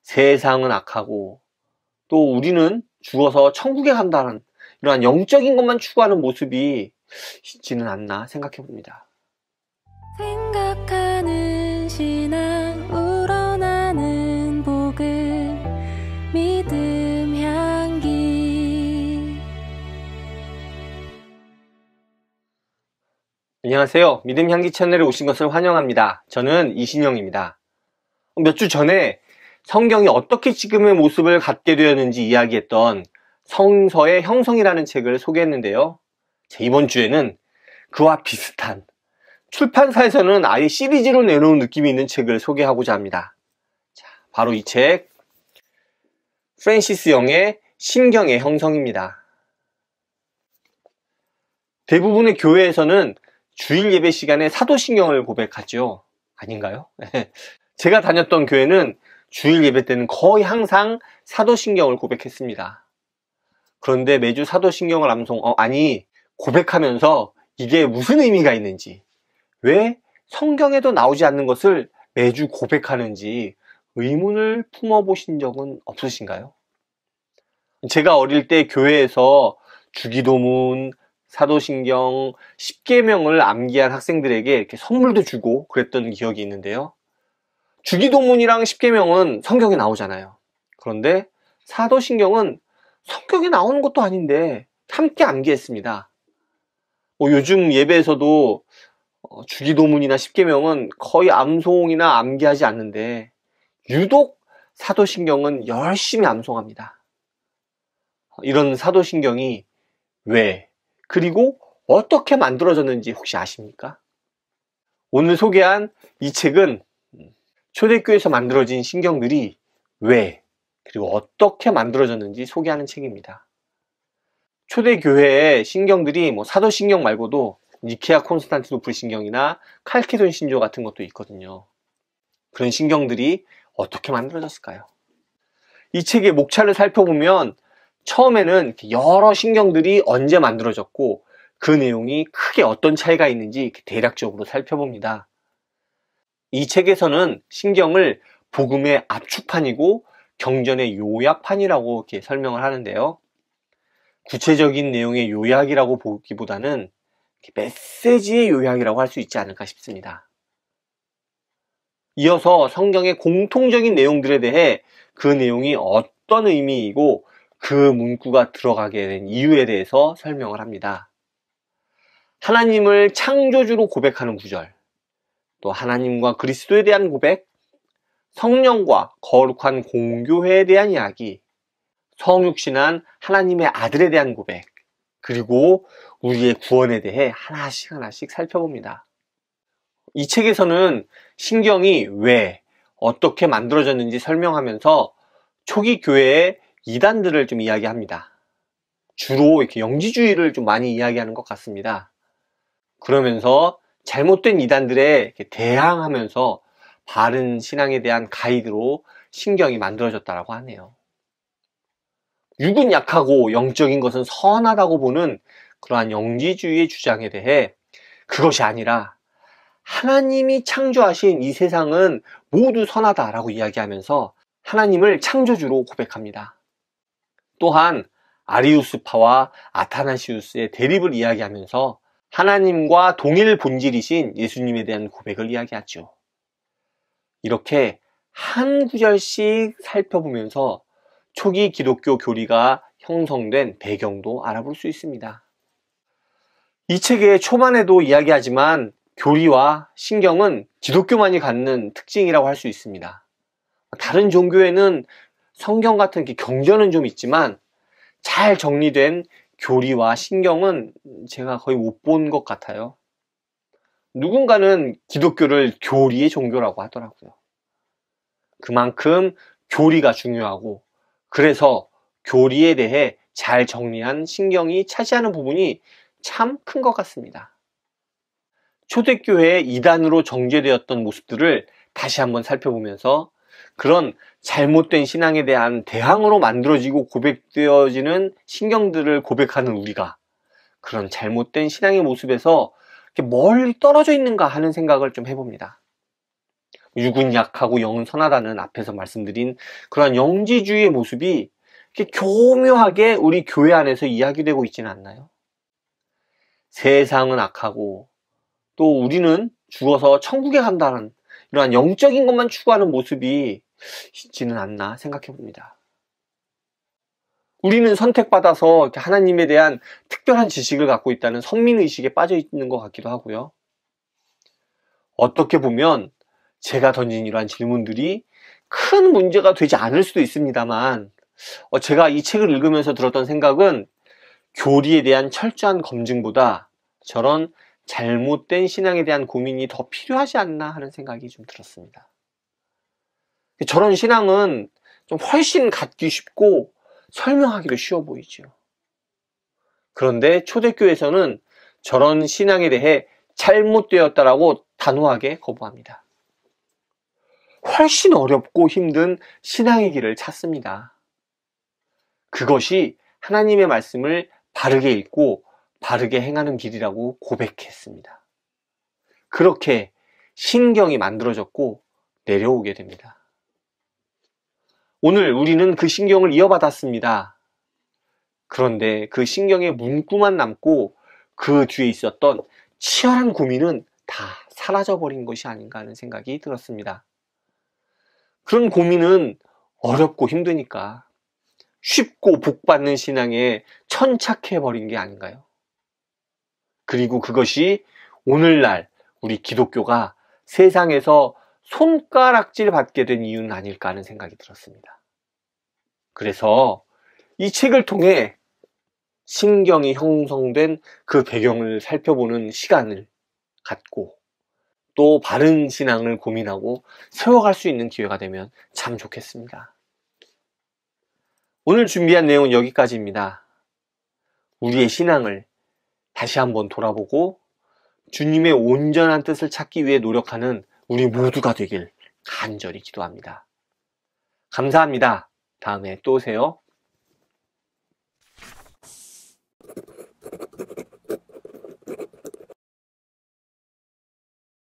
세상은 악하고 또 우리는 죽어서 천국에 간다는 이러한 영적인 것만 추구하는 모습이 있지는 않나 생각해 봅니다. 생각하는 신앙 우러나는 복음 믿음 향기. 안녕하세요. 믿음 향기 채널에 오신 것을 환영합니다. 저는 이신영입니다. 몇 주 전에 성경이 어떻게 지금의 모습을 갖게 되었는지 이야기했던 성서의 형성이라는 책을 소개했는데요. 이번 주에는 그와 비슷한 출판사에서는 아예 시리즈로 내놓은 느낌이 있는 책을 소개하고자 합니다. 자, 바로 이 책, 프랜시스 영의 신경의 형성입니다. 대부분의 교회에서는 주일 예배 시간에 사도신경을 고백하죠. 아닌가요? 제가 다녔던 교회는 주일 예배 때는 거의 항상 사도신경을 고백했습니다. 그런데 매주 사도신경을 고백하면서 이게 무슨 의미가 있는지, 왜 성경에도 나오지 않는 것을 매주 고백하는지 의문을 품어보신 적은 없으신가요? 제가 어릴 때 교회에서 주기도문, 사도신경, 십계명을 암기한 학생들에게 이렇게 선물도 주고 그랬던 기억이 있는데요. 주기도문이랑 십계명은 성경에 나오잖아요. 그런데 사도신경은 성경에 나오는 것도 아닌데 함께 암기했습니다. 요즘 예배에서도 주기도문이나 십계명은 거의 암송이나 암기하지 않는데 유독 사도신경은 열심히 암송합니다. 이런 사도신경이 왜, 그리고 어떻게 만들어졌는지 혹시 아십니까? 오늘 소개한 이 책은 초대교회에서 만들어진 신경들이 왜, 그리고 어떻게 만들어졌는지 소개하는 책입니다. 초대교회의 신경들이 사도신경 말고도 니케아 콘스탄티노플 신경이나 칼케돈 신조 같은 것도 있거든요. 그런 신경들이 어떻게 만들어졌을까요? 이 책의 목차를 살펴보면 처음에는 여러 신경들이 언제 만들어졌고 그 내용이 크게 어떤 차이가 있는지 대략적으로 살펴봅니다. 이 책에서는 신경을 복음의 압축판이고 경전의 요약판이라고 이렇게 설명을 하는데요. 구체적인 내용의 요약이라고 보기보다는 메시지의 요약이라고 할 수 있지 않을까 싶습니다. 이어서 성경의 공통적인 내용들에 대해 그 내용이 어떤 의미이고 그 문구가 들어가게 된 이유에 대해서 설명을 합니다. 하나님을 창조주로 고백하는 구절, 또 하나님과 그리스도에 대한 고백, 성령과 거룩한 공교회에 대한 이야기, 성육신한 하나님의 아들에 대한 고백, 그리고 우리의 구원에 대해 하나씩 살펴봅니다. 이 책에서는 신경이 왜, 어떻게 만들어졌는지 설명하면서 초기 교회의 이단들을 좀 이야기합니다. 주로 이렇게 영지주의를 좀 많이 이야기하는 것 같습니다. 그러면서 잘못된 이단들에 이렇게 대항하면서 바른 신앙에 대한 가이드로 신경이 만들어졌다고 하네요. 육은 약하고 영적인 것은 선하다고 보는 그러한 영지주의의 주장에 대해 그것이 아니라 하나님이 창조하신 이 세상은 모두 선하다라고 이야기하면서 하나님을 창조주로 고백합니다. 또한 아리우스파와 아타나시우스의 대립을 이야기하면서 하나님과 동일 본질이신 예수님에 대한 고백을 이야기하죠. 이렇게 한 구절씩 살펴보면서 초기 기독교 교리가 형성된 배경도 알아볼 수 있습니다. 이 책의 초반에도 이야기하지만 교리와 신경은 기독교만이 갖는 특징이라고 할 수 있습니다. 다른 종교에는 성경 같은 경전은 좀 있지만 잘 정리된 교리와 신경은 제가 거의 못 본 것 같아요. 누군가는 기독교를 교리의 종교라고 하더라고요. 그만큼 교리가 중요하고 그래서 교리에 대해 잘 정리한 신경이 차지하는 부분이 참 큰 것 같습니다. 초대교회의 이단으로 정죄되었던 모습들을 다시 한번 살펴보면서 그런 잘못된 신앙에 대한 대항으로 만들어지고 고백되어지는 신경들을 고백하는 우리가 그런 잘못된 신앙의 모습에서 멀리 떨어져 있는가 하는 생각을 좀 해봅니다. 육은 약하고 영은 선하다는 앞에서 말씀드린 그러한 영지주의의 모습이 이렇게 교묘하게 우리 교회 안에서 이야기되고 있지는 않나요? 세상은 악하고 또 우리는 죽어서 천국에 간다는 이러한 영적인 것만 추구하는 모습이 있지는 않나 생각해 봅니다. 우리는 선택받아서 하나님에 대한 특별한 지식을 갖고 있다는 선민의식에 빠져 있는 것 같기도 하고요. 어떻게 보면 제가 던진 이러한 질문들이 큰 문제가 되지 않을 수도 있습니다만, 제가 이 책을 읽으면서 들었던 생각은 교리에 대한 철저한 검증보다 저런 잘못된 신앙에 대한 고민이 더 필요하지 않나 하는 생각이 좀 들었습니다. 저런 신앙은 좀 훨씬 갖기 쉽고 설명하기도 쉬워 보이죠. 그런데 초대교회에서는 저런 신앙에 대해 잘못되었다라고 단호하게 거부합니다. 훨씬 어렵고 힘든 신앙의 길을 찾습니다. 그것이 하나님의 말씀을 바르게 읽고 바르게 행하는 길이라고 고백했습니다. 그렇게 신경이 만들어졌고 내려오게 됩니다. 오늘 우리는 그 신경을 이어받았습니다. 그런데 그 신경의 문구만 남고 그 뒤에 있었던 치열한 고민은 다 사라져버린 것이 아닌가 하는 생각이 들었습니다. 그런 고민은 어렵고 힘드니까 쉽고 복받는 신앙에 천착해버린 게 아닌가요? 그리고 그것이 오늘날 우리 기독교가 세상에서 손가락질 받게 된 이유는 아닐까 하는 생각이 들었습니다. 그래서 이 책을 통해 신경이 형성된 그 배경을 살펴보는 시간을 갖고 또 바른 신앙을 고민하고 세워갈 수 있는 기회가 되면 참 좋겠습니다. 오늘 준비한 내용은 여기까지입니다. 우리의 신앙을 다시 한번 돌아보고 주님의 온전한 뜻을 찾기 위해 노력하는 우리 모두가 되길 간절히 기도합니다. 감사합니다. 다음에 또 오세요.